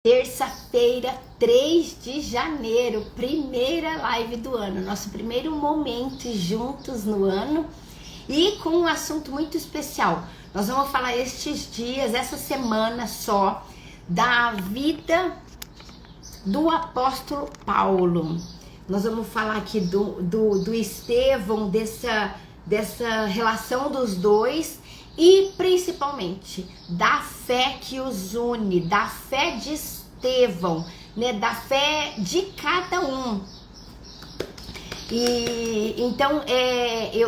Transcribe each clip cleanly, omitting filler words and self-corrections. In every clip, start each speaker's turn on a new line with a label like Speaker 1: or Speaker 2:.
Speaker 1: Terça-feira, 3 de janeiro, primeira live do ano, nosso primeiro momento juntos no ano e com um assunto muito especial. Nós vamos falar estes dias, essa semana só, da vida do apóstolo Paulo. Nós vamos falar aqui do Estevão, dessa relação dos dois e principalmente da fé que os une, da fé de Estevão, né, da fé de cada um. E então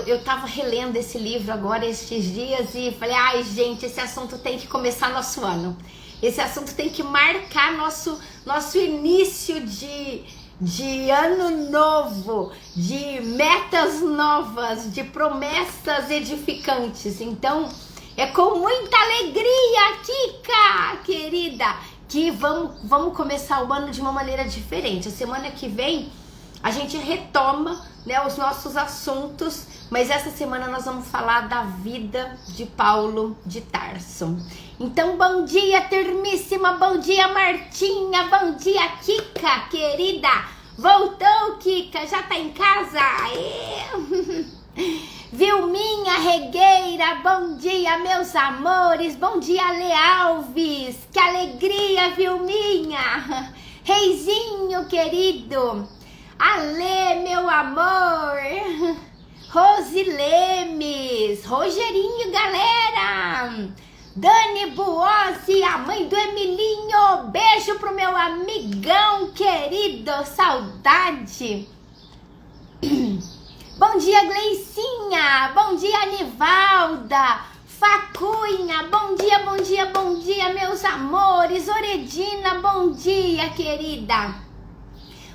Speaker 1: eu tava relendo esse livro agora estes dias e falei, ai gente, esse assunto tem que começar nosso ano. Esse assunto tem que marcar nosso início de ano novo, de metas novas, de promessas edificantes. Então, é com muita alegria, Kika, querida, que vamos começar o ano de uma maneira diferente. A semana que vem, a gente retoma, né, os nossos assuntos, mas essa semana nós vamos falar da vida de Paulo de Tarso. Então, bom dia, Termíssima, bom dia, Martinha, bom dia, Kika, querida. Voltou, Kika, já tá em casa? Aê. Vilminha Regueira, bom dia, meus amores, bom dia, Ale Alves, que alegria, Vilminha. Reizinho, querido, Ale, meu amor, Rose Lemes, Rogerinho, galera, Dani Buozzi, a mãe do Emilinho, beijo pro meu amigão querido, saudade. Bom dia, Gleicinha, bom dia, Anivalda, Facunha, bom dia, bom dia, bom dia, meus amores, Oredina, bom dia, querida.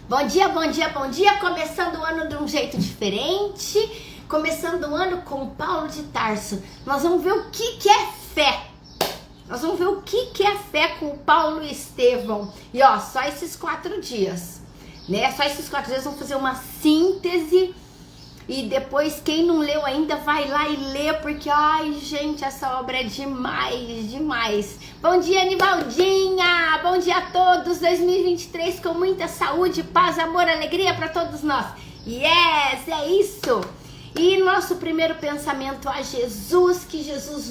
Speaker 1: Bom dia, bom dia, bom dia, começando o ano de um jeito diferente, começando o ano com Paulo de Tarso. Nós vamos ver o que é fé. Nós vamos ver o que é fé com o Paulo e Estevão. E ó, só esses 4 dias, né? Só esses 4 dias vamos fazer uma síntese. E depois, quem não leu ainda, vai lá e lê, porque, ai, gente, essa obra é demais, demais. Bom dia, Anivaldinha! Bom dia a todos! 2023 com muita saúde, paz, amor, alegria para todos nós. Yes, é isso! E nosso primeiro pensamento a Jesus, que Jesus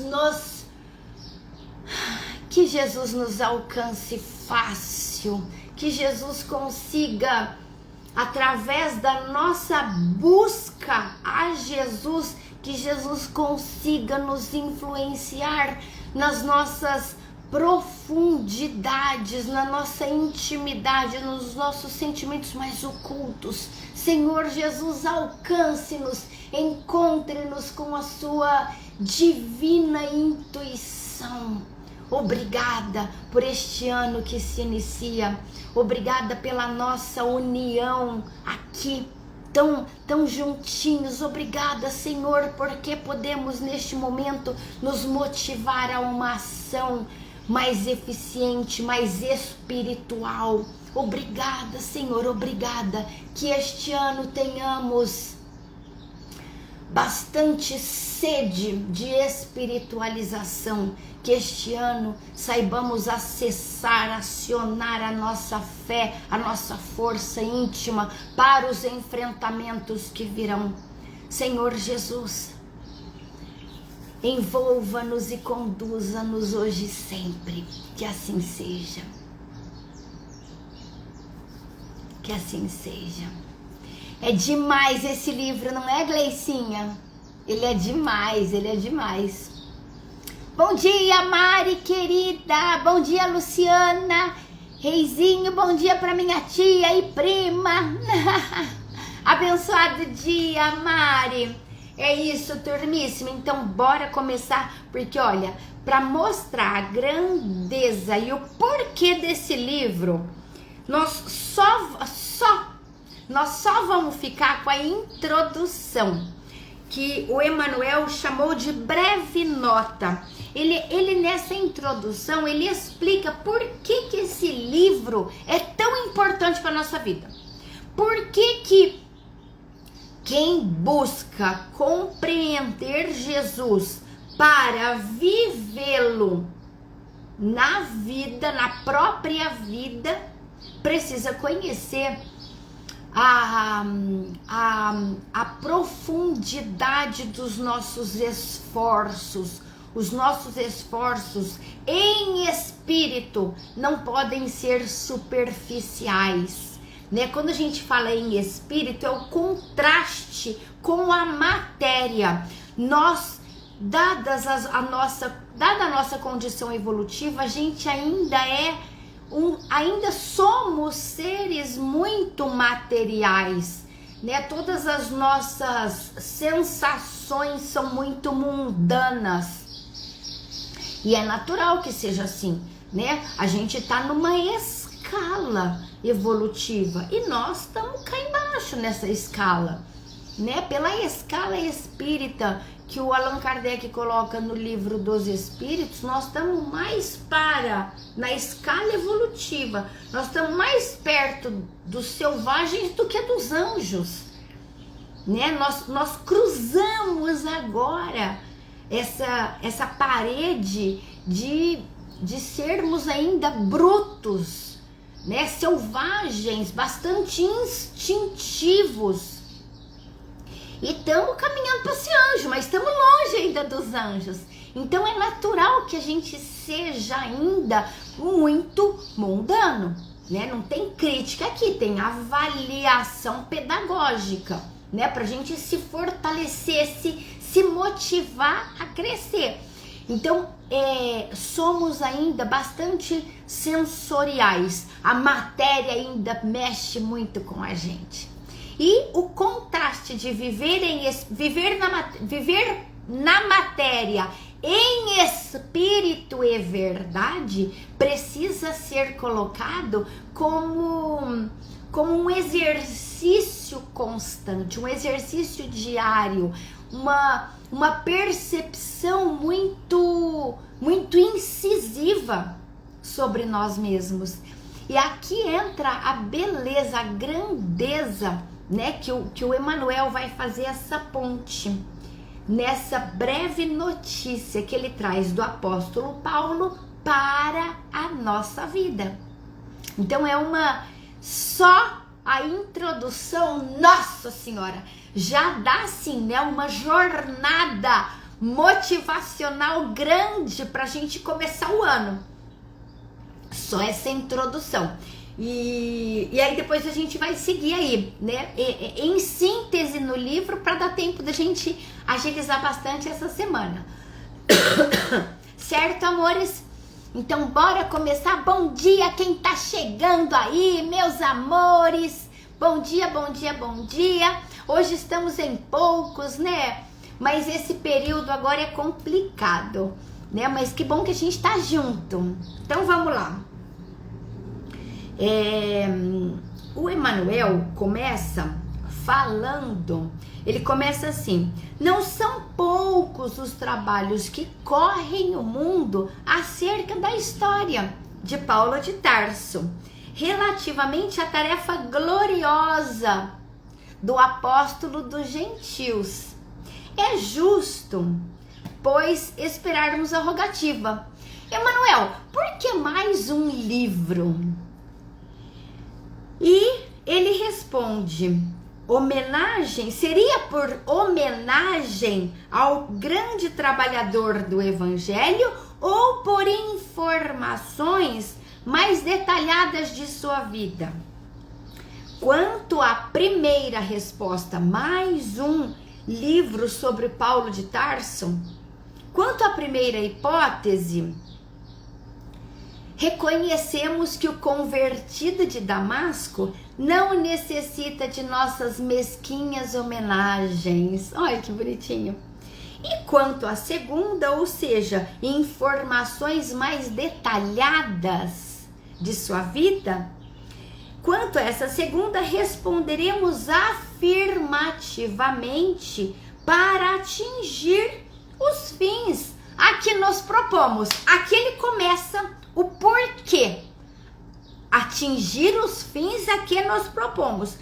Speaker 1: nos alcance fácil, que Jesus consiga, através da nossa busca a Jesus, que Jesus consiga nos influenciar nas nossas profundidades, na nossa intimidade, nos nossos sentimentos mais ocultos. Senhor Jesus, alcance-nos, encontre-nos com a sua divina intuição. Obrigada por este ano que se inicia. Obrigada pela nossa união aqui, tão juntinhos. Obrigada, Senhor, porque podemos neste momento nos motivar a uma ação mais eficiente, mais espiritual. Obrigada, Senhor, obrigada. Que este ano tenhamos bastante sede de espiritualização, que este ano saibamos acessar, acionar a nossa fé, a nossa força íntima para os enfrentamentos que virão. Senhor Jesus, envolva-nos e conduza-nos hoje e sempre, que assim seja. Que assim seja. É demais esse livro, não é, Gleicinha? Ele é demais, ele é demais. Bom dia, Mari, querida. Bom dia, Luciana. Reizinho, bom dia para minha tia e prima. Abençoado dia, Mari. É isso, turmíssima. Então, bora começar, porque olha, para mostrar a grandeza e o porquê desse livro, nós só vamos ficar com a introdução, que o Emmanuel chamou de breve nota. Ele nessa introdução, ele explica por que esse livro é tão importante para a nossa vida. Por que quem busca compreender Jesus para vivê-lo na vida, na própria vida, precisa conhecer a profundidade dos nossos esforços. Os nossos esforços em espírito não podem ser superficiais, né? Quando a gente fala em espírito, é o contraste com a matéria. Nós, dada a nossa condição evolutiva, a gente ainda somos seres muito materiais, né? Todas as nossas sensações são muito mundanas. E é natural que seja assim, né? A gente tá numa escala evolutiva e nós estamos cá embaixo nessa escala, né? Pela escala espírita que o Allan Kardec coloca no livro dos Espíritos, nós estamos mais na escala evolutiva, nós estamos mais perto dos selvagens do que dos anjos, né? Nós cruzamos agora essa parede de sermos ainda brutos, né? Selvagens, bastante instintivos. E estamos caminhando para esse anjo, mas estamos longe ainda dos anjos. Então é natural que a gente seja ainda muito mundano, né? Não tem crítica aqui, tem avaliação pedagógica, né? Para a gente se fortalecer, se motivar a crescer. Então somos ainda bastante sensoriais. A matéria ainda mexe muito com a gente. E o contraste de viver na matéria em espírito e verdade precisa ser colocado como um exercício constante, um exercício diário, uma percepção muito incisiva sobre nós mesmos. E aqui entra a beleza, a grandeza, né, que o Emmanuel vai fazer essa ponte nessa breve notícia que ele traz do apóstolo Paulo para a nossa vida. Então só a introdução, Nossa Senhora, já dá assim, né, uma jornada motivacional grande para a gente começar o ano. Só essa introdução. E aí depois a gente vai seguir aí, né? Em síntese no livro, para dar tempo da gente agilizar bastante essa semana. Certo, amores? Então bora começar. Bom dia quem tá chegando aí, meus amores. Bom dia, bom dia, bom dia. Hoje estamos em poucos, né? Mas esse período agora é complicado, né? Mas que bom que a gente tá junto. Então vamos lá. O Emmanuel começa falando, ele começa assim: não são poucos os trabalhos que correm o mundo acerca da história de Paulo de Tarso, relativamente à tarefa gloriosa do apóstolo dos gentios. É justo, pois, esperarmos a rogativa: Emmanuel, por que mais um livro? E ele responde: seria por homenagem ao grande trabalhador do evangelho ou por informações mais detalhadas de sua vida? Quanto à primeira resposta, mais um livro sobre Paulo de Tarso, quanto à primeira hipótese, reconhecemos que o convertido de Damasco não necessita de nossas mesquinhas homenagens. Olha que bonitinho. E quanto à segunda, ou seja, informações mais detalhadas de sua vida, quanto a essa segunda, responderemos afirmativamente para atingir os fins a que nos propomos. Aqui ele começa o porquê. Atingir os fins a que nos propomos,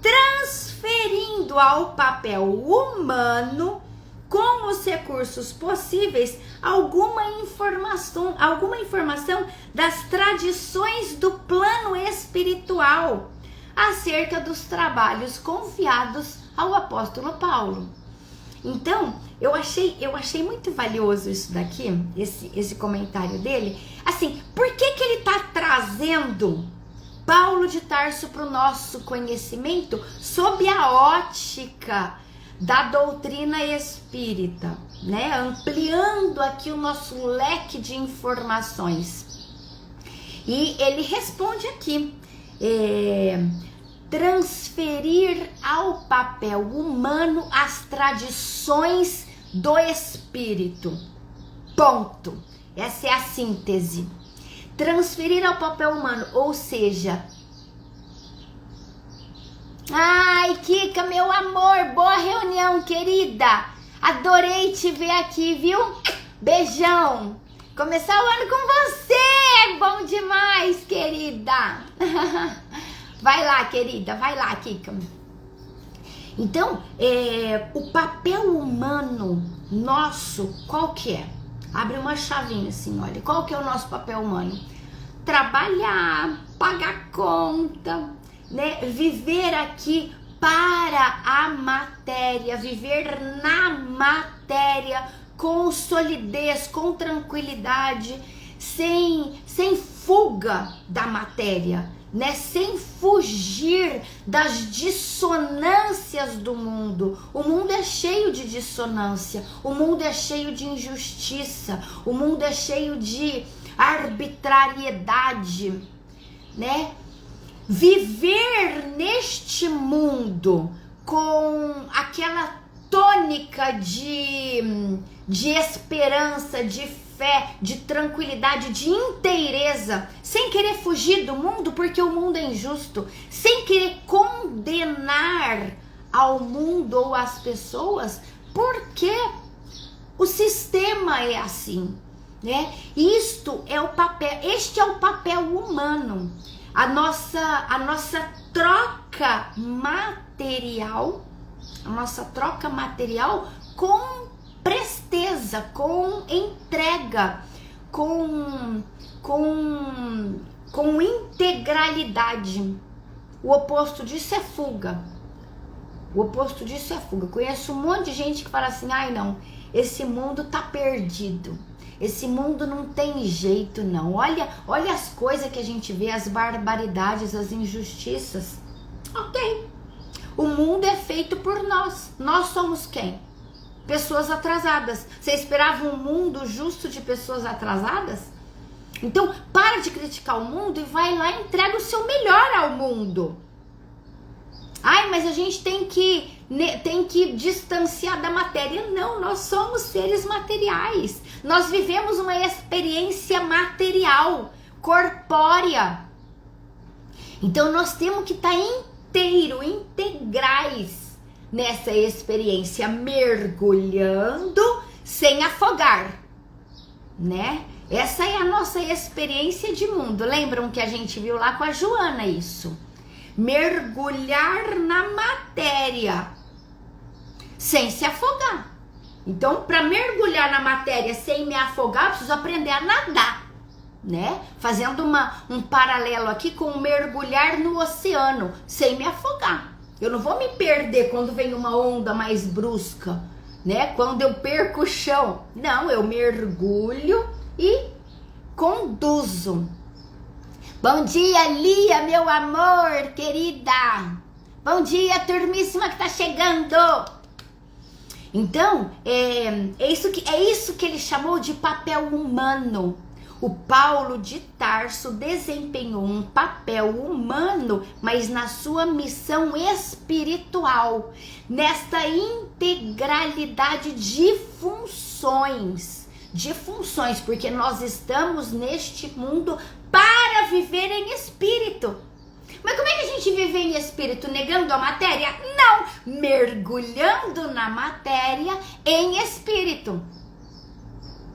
Speaker 1: transferindo ao papel humano com os recursos possíveis, alguma informação das tradições do plano espiritual acerca dos trabalhos confiados ao apóstolo Paulo. Então, eu achei muito valioso isso daqui, esse comentário dele. Assim, por que ele está trazendo Paulo de Tarso para o nosso conhecimento sob a ótica da doutrina espírita, né? Ampliando aqui o nosso leque de informações. E ele responde aqui, transferir ao papel humano as tradições do espírito. Ponto. Essa é a síntese. Transferir ao papel humano, ou seja... Ai, Kika, meu amor, boa reunião, querida. Adorei te ver aqui, viu? Beijão. Começar o ano com você, bom demais, querida. Vai lá, querida, vai lá, Kika. Então, o papel humano nosso, qual que é? Abre uma chavinha assim, olha, qual que é o nosso papel humano? Trabalhar, pagar conta, né? Viver aqui para a matéria, viver na matéria com solidez, com tranquilidade, sem fuga da matéria, né? Sem fugir das dissonâncias do mundo. O mundo é cheio de dissonância, o mundo é cheio de injustiça, o mundo é cheio de arbitrariedade, né? Viver neste mundo com aquela tônica de esperança, de fé, de tranquilidade, de inteireza, sem querer fugir do mundo porque o mundo é injusto, sem querer condenar ao mundo ou às pessoas porque o sistema é assim, né? Este é o papel humano, a nossa troca material, com presteza, com entrega, com integralidade. O oposto disso é fuga. Conheço um monte de gente que fala assim, ai não, esse mundo tá perdido. Esse mundo não tem jeito não. Olha as coisas que a gente vê, as barbaridades, as injustiças. Ok. O mundo é feito por nós. Nós somos quem? Pessoas atrasadas. Você esperava um mundo justo de pessoas atrasadas? Então, para de criticar o mundo e vai lá e entrega o seu melhor ao mundo. Ai, mas a gente tem que distanciar da matéria. Não, nós somos seres materiais. Nós vivemos uma experiência material, corpórea. Então, nós temos que estar integrais nessa experiência, mergulhando sem afogar, né? Essa é a nossa experiência de mundo. Lembram que a gente viu lá com a Joana isso? Mergulhar na matéria sem se afogar. Então, para mergulhar na matéria sem me afogar, eu preciso aprender a nadar, né? Fazendo um paralelo aqui com mergulhar no oceano sem me afogar. Eu não vou me perder quando vem uma onda mais brusca, né? Quando eu perco o chão. Não, eu mergulho e conduzo. Bom dia, Lia, meu amor, querida. Bom dia, turmíssima que tá chegando. Então, é isso que ele chamou de papel humano. O Paulo de Tarso desempenhou um papel humano, mas na sua missão espiritual, nesta integralidade de funções, porque nós estamos neste mundo para viver em espírito. Mas como é que a gente vive em espírito? Negando a matéria? Não! Mergulhando na matéria em espírito.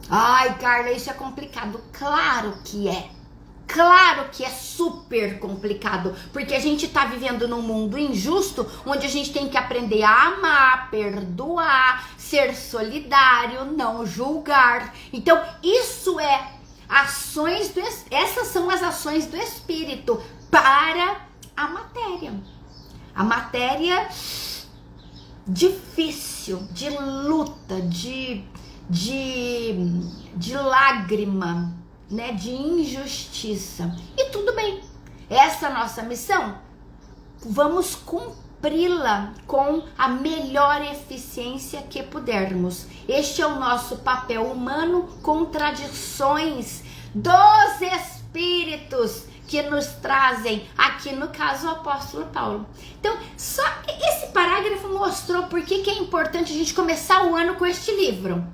Speaker 1: Ai, Carla, isso é complicado. Claro que é. Claro que é super complicado, porque a gente tá vivendo num mundo injusto, onde a gente tem que aprender a amar, perdoar, ser solidário, não julgar. Então, isso é ações do essas são as ações do Espírito para a matéria. A matéria difícil, de luta, de lágrima, né, de injustiça. E tudo bem. Essa nossa missão, vamos cumpri-la com a melhor eficiência que pudermos. Este é o nosso papel humano, contradições dos espíritos que nos trazem, aqui no caso o apóstolo Paulo. Então, só esse parágrafo mostrou por que é importante a gente começar o ano com este livro,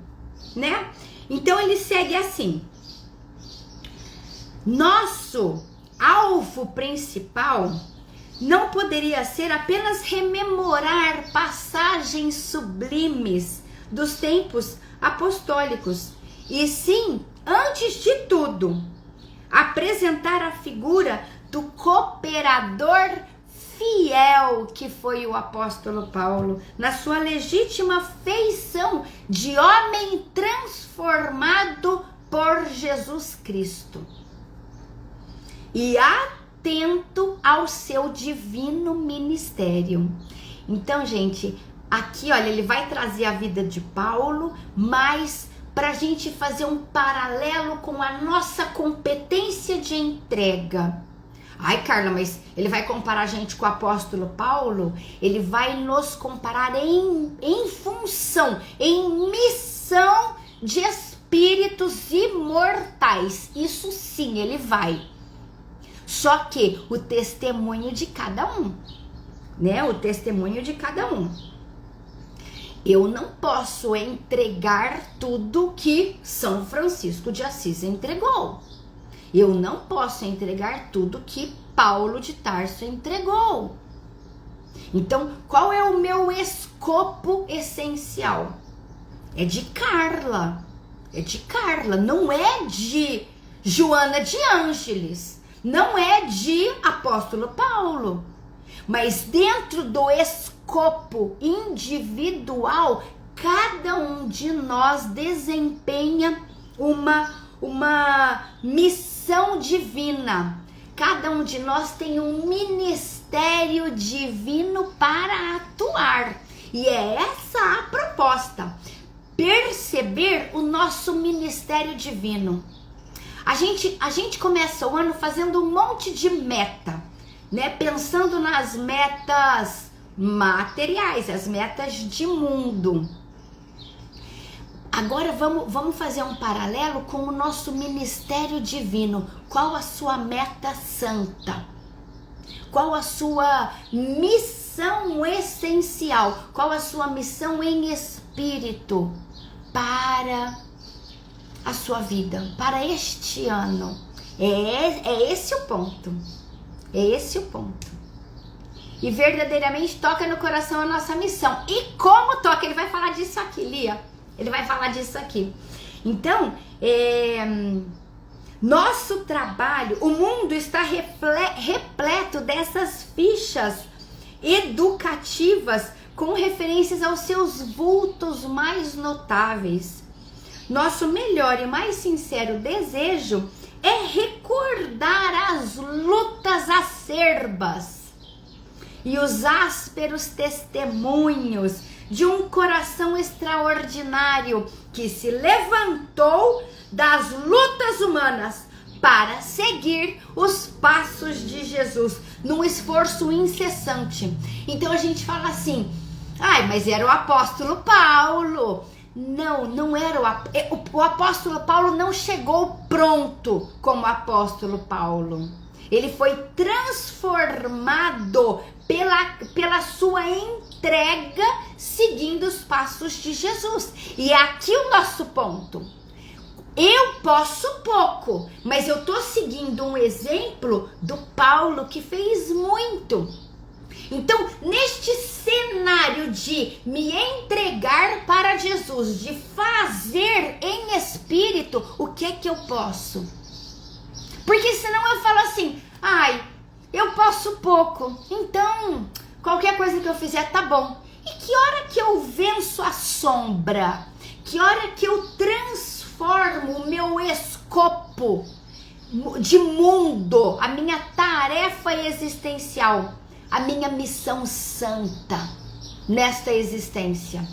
Speaker 1: né? Então ele segue assim: nosso alvo principal não poderia ser apenas rememorar passagens sublimes dos tempos apostólicos, e sim, antes de tudo, apresentar a figura do cooperador fiel que foi o apóstolo Paulo, na sua legítima feição de homem transformado por Jesus Cristo e atento ao seu divino ministério. Então, gente, aqui, olha, ele vai trazer a vida de Paulo, mas para a gente fazer um paralelo com a nossa competência de entrega. Ai, Carla, mas ele vai comparar a gente com o apóstolo Paulo? Ele vai nos comparar em função, em missão de espíritos imortais. Isso sim, ele vai. Só que o testemunho de cada um, né? O testemunho de cada um. Eu não posso entregar tudo que São Francisco de Assis entregou. Eu não posso entregar tudo que Paulo de Tarso entregou. Então, qual é o meu escopo essencial? É de Carla. É de Carla, não é de Joana de Ângeles. Não é de apóstolo Paulo. Mas dentro do escopo individual, cada um de nós desempenha uma missão divina. Cada um de nós tem um ministério divino para atuar. E é essa a proposta. Perceber o nosso ministério divino. A gente começa o ano fazendo um monte de meta, né? Pensando nas metas materiais, as metas de mundo. Agora vamos fazer um paralelo com o nosso ministério divino. Qual a sua meta santa? Qual a sua missão essencial? Qual a sua missão em espírito para a sua vida, para este ano? É esse o ponto. É esse o ponto. E verdadeiramente toca no coração a nossa missão. E como toca? Ele vai falar disso aqui, Lia. Ele vai falar disso aqui. Então, nosso trabalho, o mundo está repleto dessas fichas educativas com referências aos seus vultos mais notáveis. Nosso melhor e mais sincero desejo é recordar as lutas acerbas e os ásperos testemunhos de um coração extraordinário que se levantou das lutas humanas para seguir os passos de Jesus num esforço incessante. Então a gente fala assim: ai, mas era o apóstolo Paulo. Não era o apóstolo Paulo não chegou pronto como apóstolo Paulo. Ele foi transformado pela sua entrega, seguindo os passos de Jesus. E é aqui o nosso ponto. Eu posso pouco, mas eu tô seguindo um exemplo do Paulo que fez muito. Então, neste cenário de me entregar para Jesus, de fazer em espírito, o que é que eu posso? Porque senão eu falo assim, ai, eu posso pouco, então qualquer coisa que eu fizer tá bom. E que hora que eu venço a sombra? Que hora que eu transformo o meu escopo de mundo, a minha tarefa existencial, a minha missão santa nesta existência?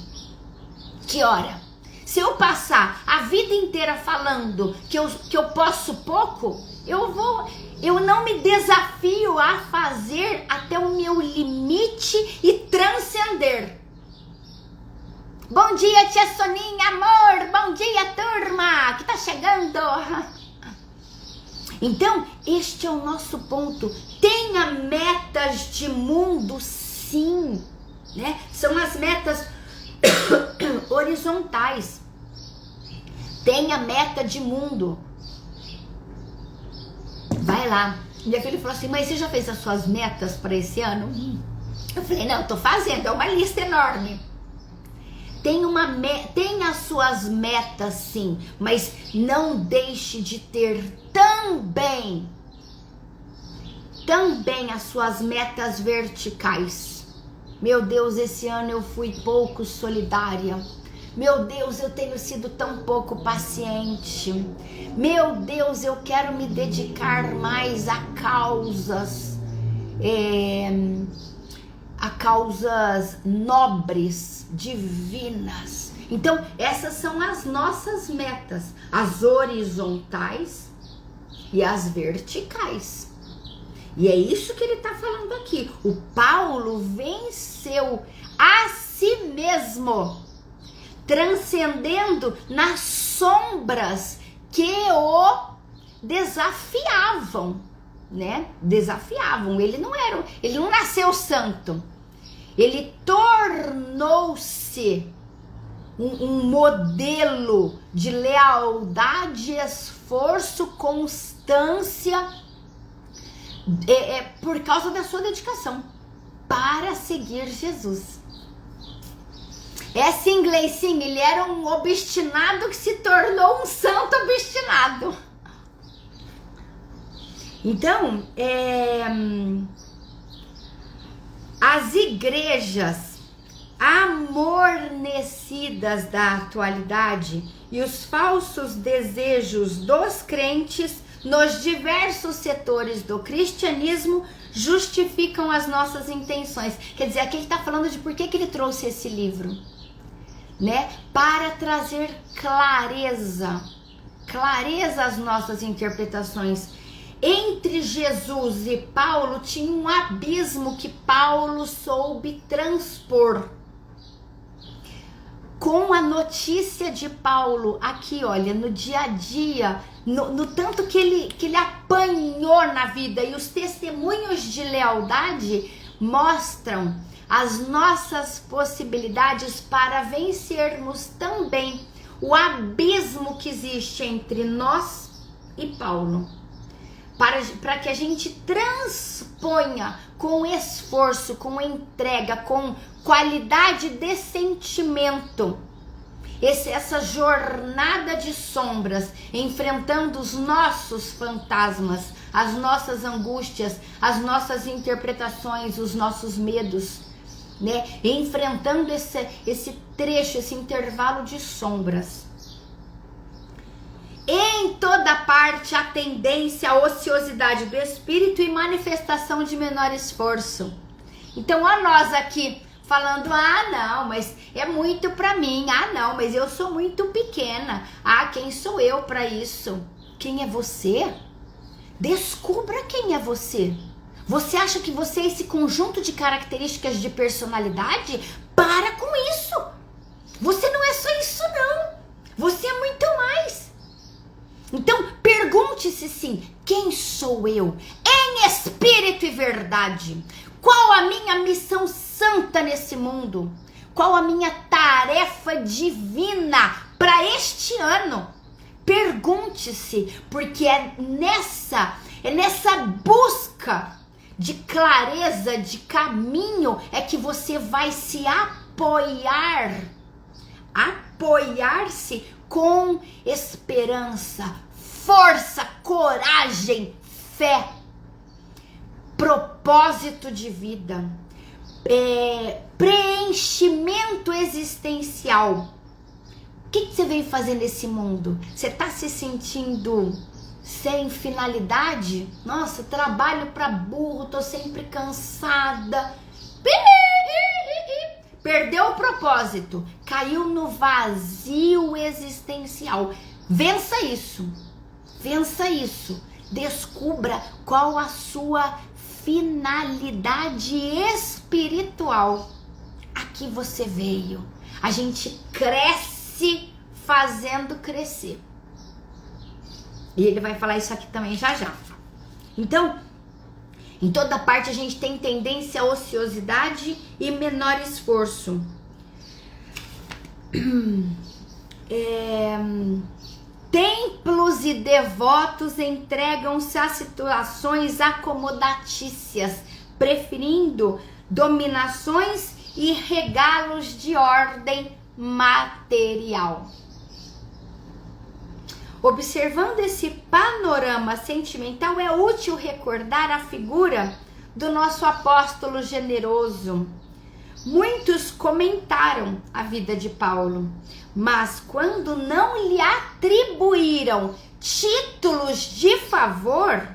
Speaker 1: Que hora? Se eu passar a vida inteira falando que eu posso pouco, eu não me desafio a fazer até o meu limite e transcender. Bom dia, tia Soninha, amor! Bom dia, turma, que tá chegando! Então, este é o nosso ponto. Tenha metas de mundo, sim, né? São as metas horizontais. Tenha meta de mundo. Vai lá. Minha filha falou assim, mas você já fez as suas metas para esse ano? Eu falei, não, eu tô fazendo, é uma lista enorme. Tenha as suas metas, sim, mas não deixe de ter também as suas metas verticais. Meu Deus, esse ano eu fui pouco solidária. Meu Deus, eu tenho sido tão pouco paciente. Meu Deus, eu quero me dedicar mais a causas nobres, divinas. Então, essas são as nossas metas, as horizontais e as verticais. E é isso que ele está falando aqui. O Paulo venceu a si mesmo, transcendendo nas sombras que o desafiavam, né? Desafiavam. Ele não nasceu santo. Ele tornou-se um modelo de lealdade, esforço, constância, por causa da sua dedicação para seguir Jesus. Esse inglês, sim, ele era um obstinado que se tornou um santo obstinado. Então, as igrejas amornecidas da atualidade e os falsos desejos dos crentes nos diversos setores do cristianismo justificam as nossas intenções. Quer dizer, aqui ele está falando de por que ele trouxe esse livro, né? Para trazer clareza às nossas interpretações. Entre Jesus e Paulo tinha um abismo que Paulo soube transpor. Com a notícia de Paulo aqui, olha, no dia a dia, no tanto que ele apanhou na vida, e os testemunhos de lealdade mostram as nossas possibilidades para vencermos também o abismo que existe entre nós e Paulo. Para que a gente transponha com esforço, com entrega, com qualidade de sentimento, essa jornada de sombras, enfrentando os nossos fantasmas, as nossas angústias, as nossas interpretações, os nossos medos, né? Enfrentando esse trecho, esse intervalo de sombras. Em toda parte a tendência à ociosidade do espírito e manifestação de menor esforço. Então, ó, nós aqui falando, não, mas é muito pra mim, não, mas eu sou muito pequena, quem sou eu pra isso? Quem é você? Descubra quem é você. Você acha que você é esse conjunto de características de personalidade? Para com isso! Você não é só isso, não. Você é muito mais. Então, pergunte-se sim, quem sou eu? Em espírito e verdade. Qual a minha missão santa nesse mundo? Qual a minha tarefa divina para este ano? Pergunte-se, porque é nessa busca de clareza, de caminho, é que você vai se apoiar-se com esperança, força, coragem, fé, propósito de vida, preenchimento existencial. O que você veio fazer nesse mundo? Você está se sentindo sem finalidade? Nossa, trabalho para burro, tô sempre cansada. Perdeu o propósito, caiu no vazio existencial. Vença isso, descubra qual a sua finalidade espiritual. Aqui você veio, a gente cresce fazendo crescer. E ele vai falar isso aqui também já já. Então, em toda parte a gente tem tendência à ociosidade e menor esforço. Templos e devotos entregam-se a situações acomodatícias, preferindo dominações e regalos de ordem material. Observando esse panorama sentimental, é útil recordar a figura do nosso apóstolo generoso. Muitos comentaram a vida de Paulo, mas quando não lhe atribuíram títulos de favor,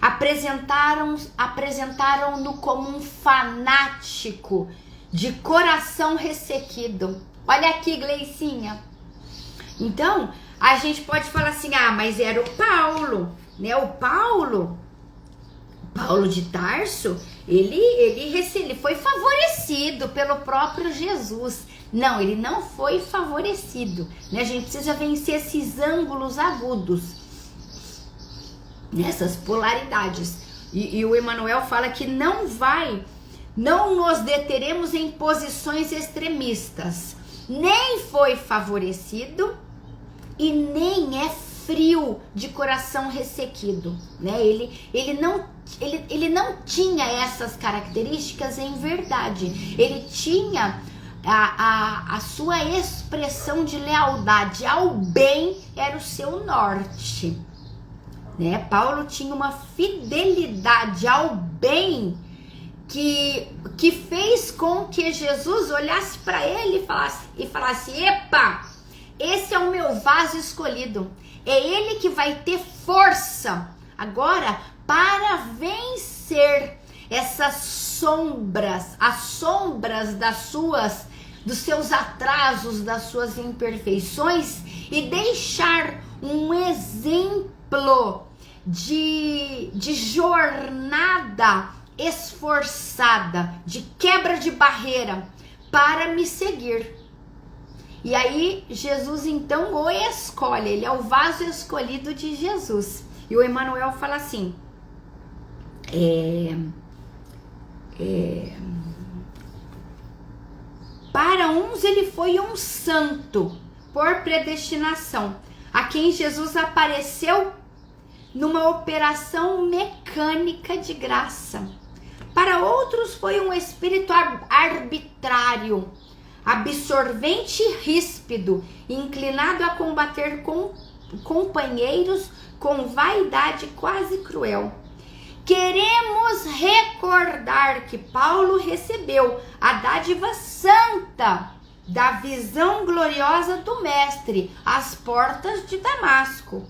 Speaker 1: apresentaram-no como um fanático de coração ressequido. Olha aqui, Gleicinha. Então, a gente pode falar assim, mas era o Paulo, né? O Paulo de Tarso, ele foi favorecido pelo próprio Jesus. Não, ele não foi favorecido, né? A gente precisa vencer esses ângulos agudos, nessas polaridades. E o Emmanuel fala que não nos deteremos em posições extremistas. Nem foi favorecido e nem é frio de coração ressequido, né? Ele não tinha essas características em verdade. Ele tinha a sua expressão de lealdade ao bem, era o seu norte, né? Paulo tinha uma fidelidade ao bem que fez com que Jesus olhasse para ele e falasse: epa, esse é o meu vaso escolhido, é ele que vai ter força agora para vencer essas sombras, as sombras dos seus atrasos, das suas imperfeições, e deixar um exemplo de jornada esforçada, de quebra de barreira para me seguir. E aí Jesus então o escolhe, ele é o vaso escolhido de Jesus. E o Emmanuel fala assim, para uns ele foi um santo por predestinação, a quem Jesus apareceu numa operação mecânica de graça. Para outros foi um espírito arbitrário, absorvente e ríspido, inclinado a combater companheiros com vaidade quase cruel. Queremos recordar que Paulo recebeu a dádiva santa da visão gloriosa do Mestre às portas de Damasco.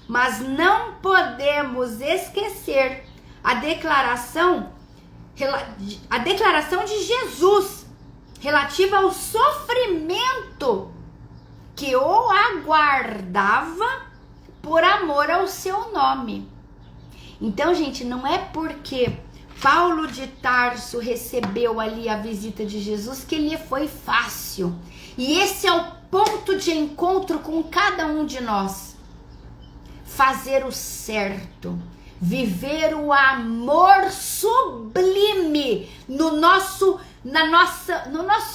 Speaker 1: Mas não podemos esquecer a declaração de Jesus relativa ao sofrimento que o aguardava por amor ao seu nome. Então, gente, não é porque Paulo de Tarso recebeu ali a visita de Jesus que ele foi fácil. E esse é o ponto de encontro com cada um de nós. Fazer o certo, viver o amor sublime no nosso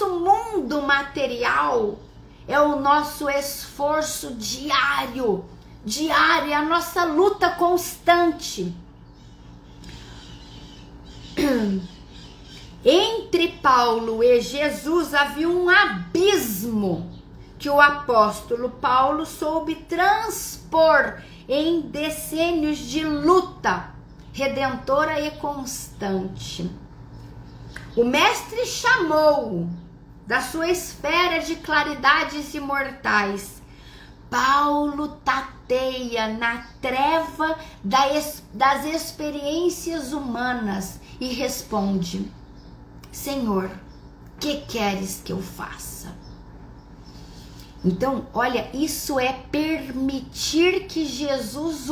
Speaker 1: mundo material. É o nosso esforço diário, é a nossa luta constante. Entre Paulo e Jesus havia um abismo que o apóstolo Paulo soube transpor em decênios de luta redentora e constante. O mestre chamou da sua esfera de claridades imortais. Paulo tateia na treva das experiências humanas e responde: Senhor, que queres que eu faça? Então, olha, isso é permitir que Jesus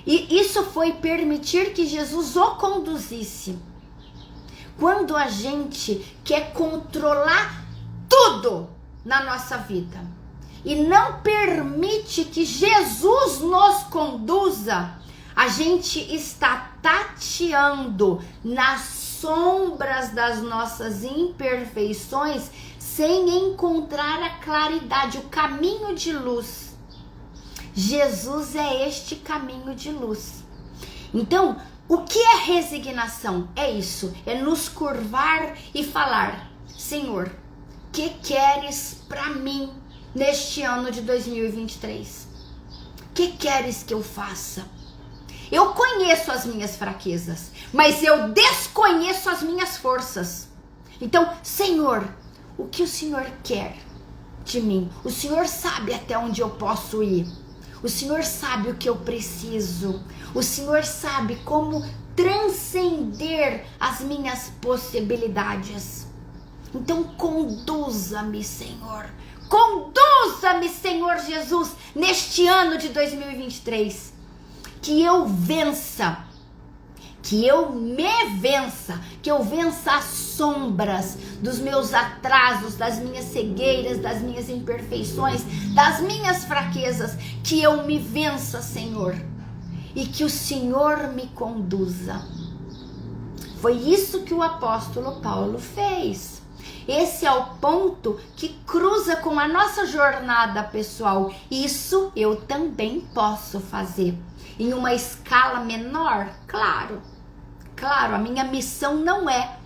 Speaker 1: isso foi permitir que Jesus o conduzisse. Quando a gente quer controlar tudo na nossa vida e não permite que Jesus nos conduza, a gente está tateando nas sombras das nossas imperfeições sem encontrar a claridade, o caminho de luz. Jesus é este caminho de luz. Então, o que é resignação? É isso, é nos curvar e falar: Senhor, que queres para mim neste ano de 2023? Que queres que eu faça? Eu conheço as minhas fraquezas, mas eu desconheço as minhas forças. Então, Senhor, o que o Senhor quer de mim? O Senhor sabe até onde eu posso ir. O Senhor sabe o que eu preciso. O Senhor sabe como transcender as minhas possibilidades. Então conduza-me, Senhor. Conduza-me, Senhor Jesus, neste ano de 2023. Que eu vença. Que eu me vença. Que eu vença as sombras dos meus atrasos, das minhas cegueiras, das minhas imperfeições, das minhas fraquezas. Que eu me vença, Senhor. E que o Senhor me conduza. Foi isso que o apóstolo Paulo fez. Esse é o ponto que cruza com a nossa jornada pessoal. Isso eu também posso fazer. Em uma escala menor, claro. Claro, a minha missão não é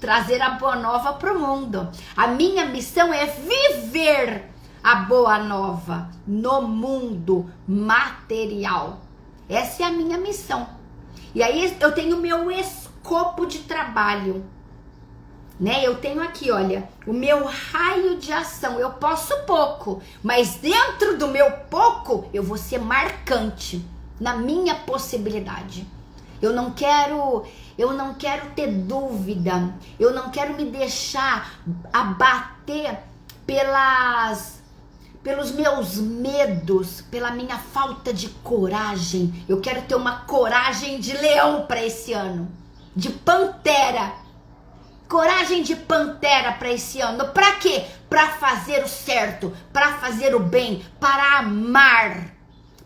Speaker 1: trazer a boa nova para o mundo. A minha missão é viver a boa nova no mundo material. Essa é a minha missão. E aí eu tenho meu escopo de trabalho, né? Eu tenho aqui, olha, o meu raio de ação. Eu posso pouco, mas dentro do meu pouco eu vou ser marcante na minha possibilidade. Eu não quero ter dúvida. Eu não quero me deixar abater pelos meus medos, pela minha falta de coragem. Eu quero ter uma coragem de leão para esse ano, de pantera. Coragem de pantera para esse ano. Para quê? Para fazer o certo, para fazer o bem, para amar,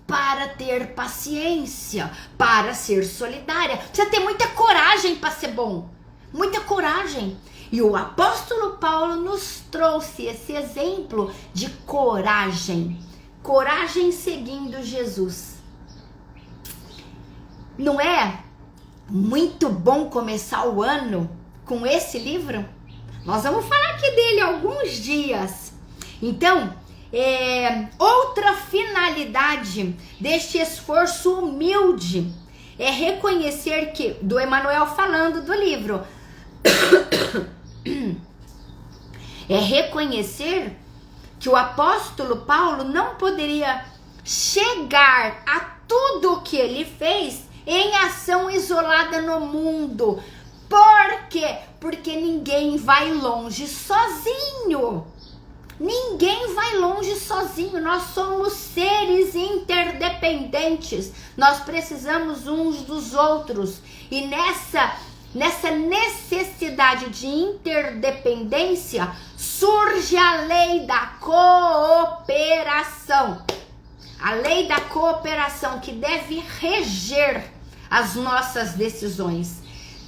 Speaker 1: para ter paciência, para ser solidária. Precisa ter muita coragem para ser bom. Muita coragem. E o apóstolo Paulo nos trouxe esse exemplo de coragem. Coragem seguindo Jesus. Não é muito bom começar o ano com esse livro? Nós vamos falar aqui dele alguns dias. Então, outra finalidade deste esforço humilde é reconhecer que, do Emmanuel falando do livro, é reconhecer que o apóstolo Paulo não poderia chegar a tudo o que ele fez em ação isolada no mundo. Por quê? Porque ninguém vai longe sozinho. Ninguém vai longe sozinho. Nós somos seres interdependentes. Nós precisamos uns dos outros. E nessa necessidade de interdependência surge a lei da cooperação. A lei da cooperação que deve reger as nossas decisões.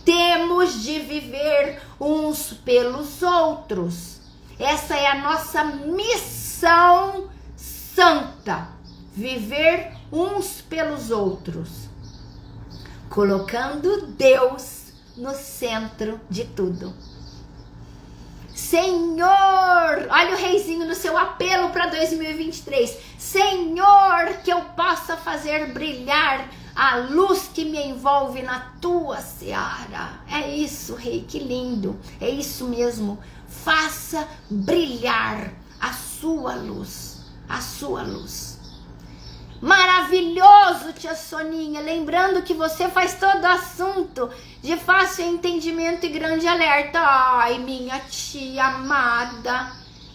Speaker 1: Temos de viver uns pelos outros. Essa é a nossa missão santa. Viver uns pelos outros. Colocando Deus no centro de tudo. Senhor, olha o reizinho no seu apelo para 2023. Senhor, que eu possa fazer brilhar a luz que me envolve na tua seara. É isso, rei, que lindo. É isso mesmo. Faça brilhar a sua luz. A sua luz. Maravilhoso, tia Soninha. Lembrando que você faz todo assunto de fácil entendimento e grande alerta. Ai, minha tia amada,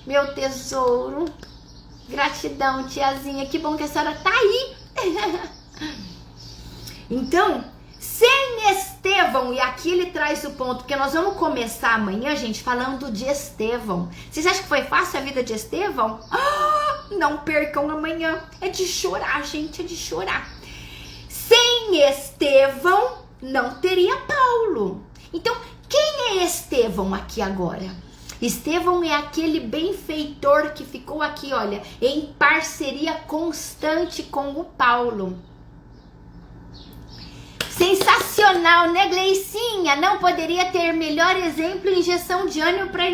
Speaker 1: meu tesouro. Gratidão, tiazinha. Que bom que a senhora tá aí. Então, sem Estevão, e aqui ele traz o ponto, porque nós vamos começar amanhã, gente, falando de Estevão. Vocês acham que foi fácil a vida de Estevão? Não percam amanhã. É de chorar, gente, é de chorar. Sem Estevão, não teria Paulo. Então, quem é Estevão aqui agora? Estevão é aquele benfeitor que ficou aqui, olha, em parceria constante com o Paulo. Sensacional, né, Gleicinha? Não poderia ter melhor exemplo, injeção de ânimo para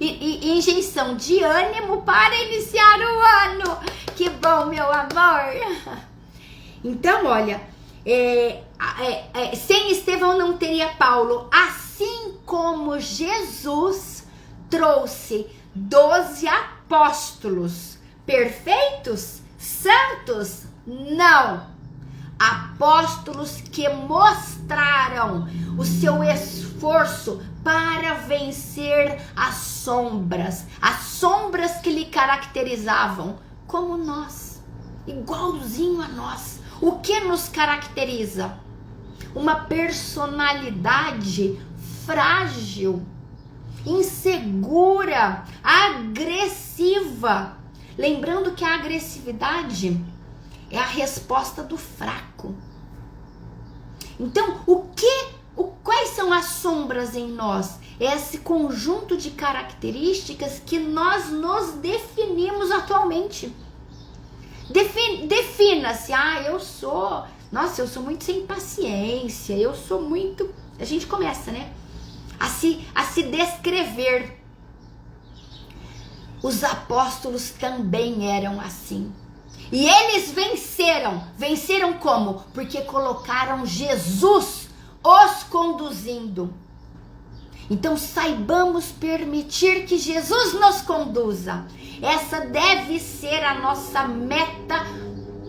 Speaker 1: injeção de ânimo para iniciar o ano. Que bom, meu amor. Então, olha, sem Estevão não teria Paulo, assim como Jesus trouxe 12 apóstolos perfeitos, santos, não. Apóstolos que mostraram o seu esforço para vencer as sombras que lhe caracterizavam, como nós, igualzinho a nós. O que nos caracteriza? Uma personalidade frágil, insegura, agressiva. Lembrando que a agressividade é a resposta do fraco. Então, quais são as sombras em nós? É esse conjunto de características que nós nos definimos atualmente. Defina-se, eu sou muito sem paciência, eu sou muito... A gente começa, né? A se descrever. Os apóstolos também eram assim. E eles venceram. Venceram como? Porque colocaram Jesus os conduzindo. Então saibamos permitir que Jesus nos conduza. Essa deve ser a nossa meta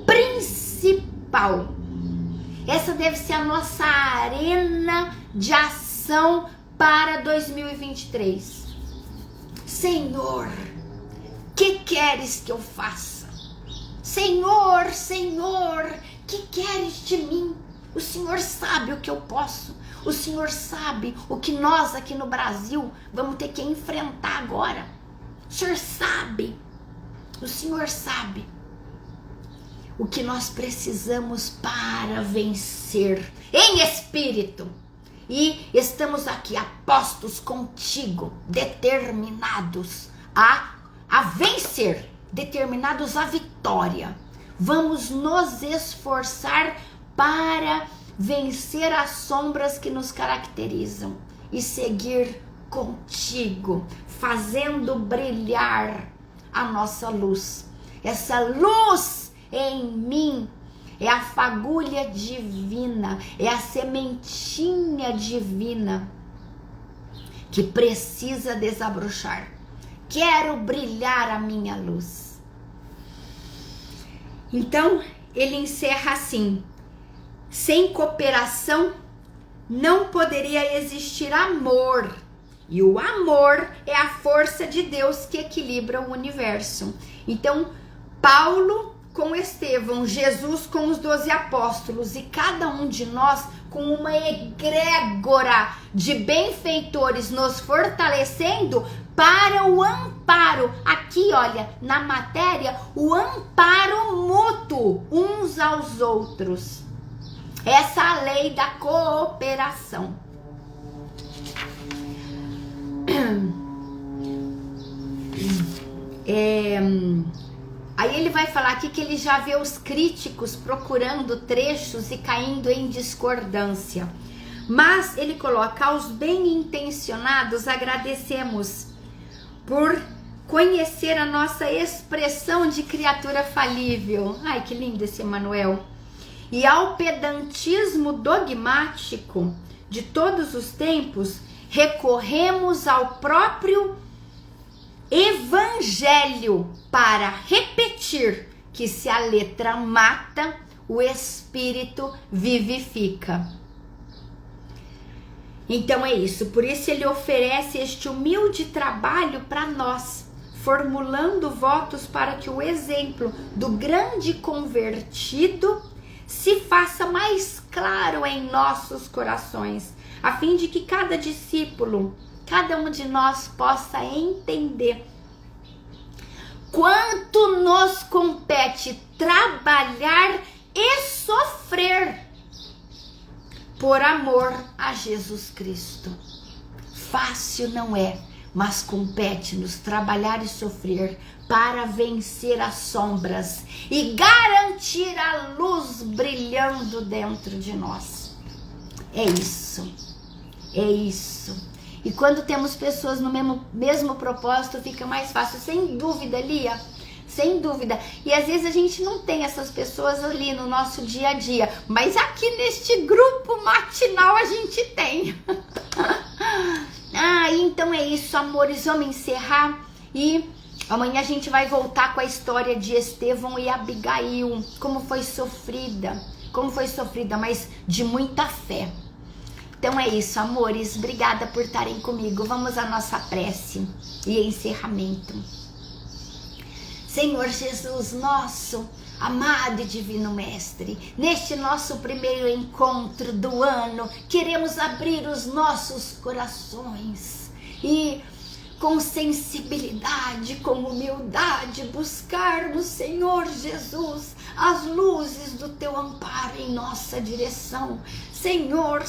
Speaker 1: principal. Essa deve ser a nossa arena de ação para 2023. Senhor, que queres que eu faça? Senhor, Senhor, que queres de mim? O Senhor sabe o que eu posso. O Senhor sabe o que nós aqui no Brasil vamos ter que enfrentar agora. O Senhor sabe. O Senhor sabe o que nós precisamos para vencer em espírito. E estamos aqui apostos contigo, determinados a vencer. Determinados à vitória. Vamos nos esforçar para vencer as sombras que nos caracterizam e seguir contigo, fazendo brilhar a nossa luz. Essa luz em mim é a fagulha divina, é a sementinha divina que precisa desabrochar. Quero brilhar a minha luz. Então, ele encerra assim: sem cooperação não poderia existir amor. E o amor é a força de Deus que equilibra o universo. Então, Paulo com Estevão, Jesus com os 12 apóstolos e cada um de nós com uma egrégora de benfeitores nos fortalecendo para o amparo, aqui olha, na matéria, o amparo mútuo uns aos outros. Essa é a lei da cooperação. Aí ele vai falar aqui que ele já vê os críticos procurando trechos e caindo em discordância. Mas ele coloca: aos bem intencionados agradecemos, por conhecer a nossa expressão de criatura falível. Ai, que lindo esse Emmanuel. E ao pedantismo dogmático de todos os tempos, recorremos ao próprio Evangelho para repetir que se a letra mata, o espírito vivifica. Então é isso, por isso ele oferece este humilde trabalho para nós, formulando votos para que o exemplo do grande convertido se faça mais claro em nossos corações, a fim de que cada discípulo, cada um de nós possa entender quanto nos compete trabalhar e sofrer por amor a Jesus Cristo. Fácil não é, mas compete-nos trabalhar e sofrer para vencer as sombras e garantir a luz brilhando dentro de nós. É isso, é isso. E quando temos pessoas no mesmo propósito, fica mais fácil, sem dúvida, Lia, sem dúvida. E às vezes a gente não tem essas pessoas ali no nosso dia a dia, mas aqui neste grupo matinal a gente tem. Então é isso, amores, vamos encerrar e amanhã a gente vai voltar com a história de Estevão e Abigail, como foi sofrida, mas de muita fé. Então é isso, amores, obrigada por estarem comigo. Vamos à nossa prece e encerramento. Senhor Jesus, nosso amado e divino Mestre, neste nosso primeiro encontro do ano, queremos abrir os nossos corações e com sensibilidade, com humildade, buscarmos, Senhor Jesus, as luzes do Teu amparo em nossa direção. Senhor,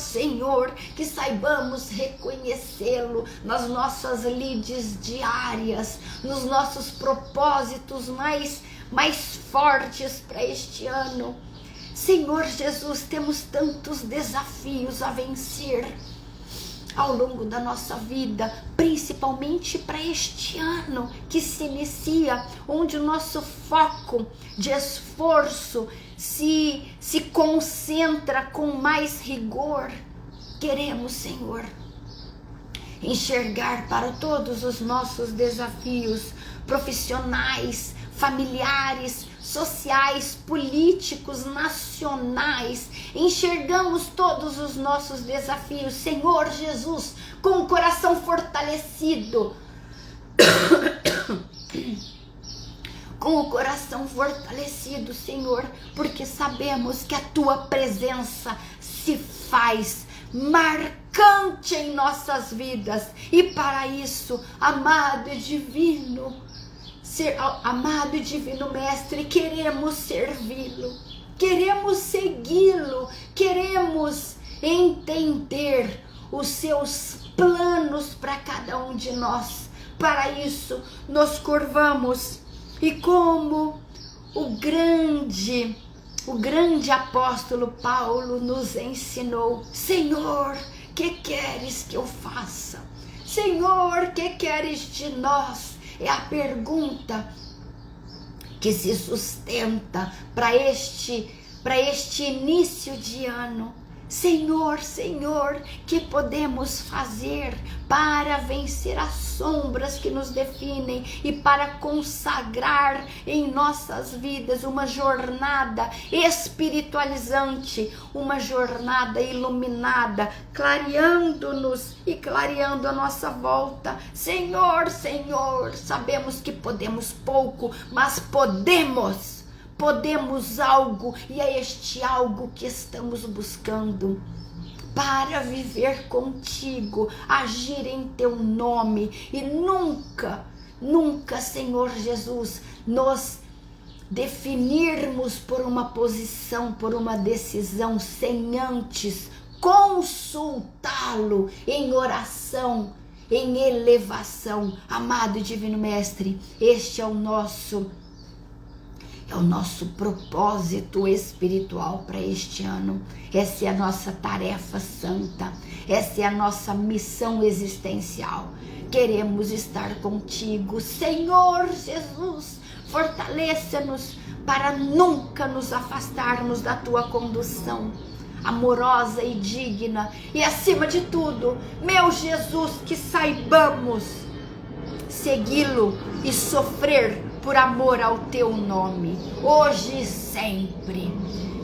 Speaker 1: que saibamos reconhecê-lo nas nossas lides diárias, nos nossos propósitos mais fortes para este ano. Senhor Jesus, temos tantos desafios a vencer ao longo da nossa vida, principalmente para este ano que se inicia, onde o nosso foco de esforço se concentra com mais rigor. Queremos, Senhor, enxergar para todos os nossos desafios profissionais, familiares, sociais, políticos, nacionais. Enxergamos todos os nossos desafios, Senhor Jesus, com o coração fortalecido. Com o coração fortalecido, Senhor, porque sabemos que a Tua presença se faz marcante em nossas vidas. E para isso, amado e divino Mestre, queremos servi-lo, queremos segui-lo, queremos entender os seus planos para cada um de nós. Para isso, nos curvamos e como o grande apóstolo Paulo nos ensinou: Senhor, que queres que eu faça? Senhor, que queres de nós? É a pergunta que se sustenta para este início de ano. Senhor, que podemos fazer para vencer as sombras que nos definem e para consagrar em nossas vidas uma jornada espiritualizante, uma jornada iluminada, clareando-nos e clareando a nossa volta. Senhor, sabemos que podemos pouco, mas podemos algo, e é este algo que estamos buscando para viver contigo, agir em teu nome e nunca, Senhor Jesus, nos definirmos por uma posição, por uma decisão, sem antes consultá-lo em oração, em elevação. Amado e divino Mestre, este é o nosso propósito espiritual para este ano. Essa é a nossa tarefa santa, essa é a nossa missão existencial. queremos estar contigo. Senhor Jesus, fortaleça-nos para nunca nos afastarmos da tua condução amorosa e digna. E acima de tudo, meu Jesus, que saibamos segui-lo e sofrer por amor ao teu nome, hoje e sempre.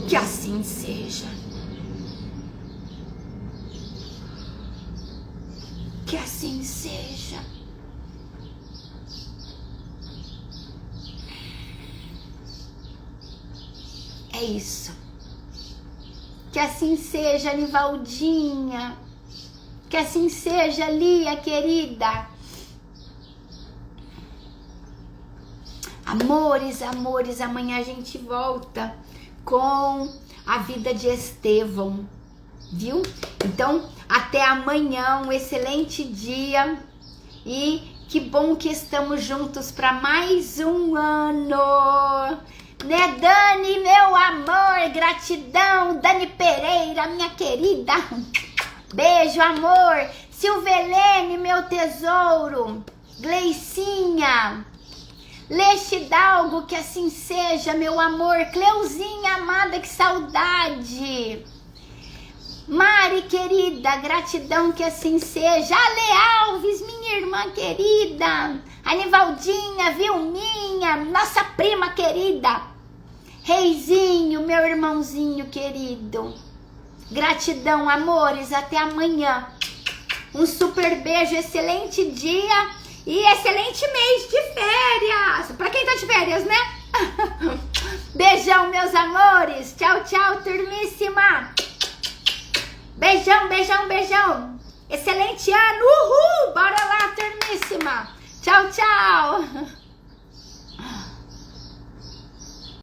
Speaker 1: Que assim seja. Que assim seja. É isso. Que assim seja, Nivaldinha. Que assim seja, Lia, querida. Amores, amores, amanhã a gente volta com a vida de Estevão, viu? Então, até amanhã, um excelente dia e que bom que estamos juntos para mais um ano. Né, Dani, meu amor, gratidão, Dani Pereira, minha querida, beijo, amor, Silvelene, meu tesouro, Gleicinha, Lexidalgo, que assim seja, meu amor, Cleuzinha, amada, que saudade, Mari, querida, gratidão, que assim seja, Ale Alves, minha irmã querida, Anivaldinha, Vilminha, nossa prima querida, Reizinho, meu irmãozinho querido, gratidão, amores, até amanhã, um super beijo, excelente dia e excelente mês de férias, pra quem tá de férias, né? Beijão, meus amores, tchau, tchau, turmíssima, beijão, beijão, beijão, excelente ano, uhul, bora lá, turmíssima. Tchau, tchau!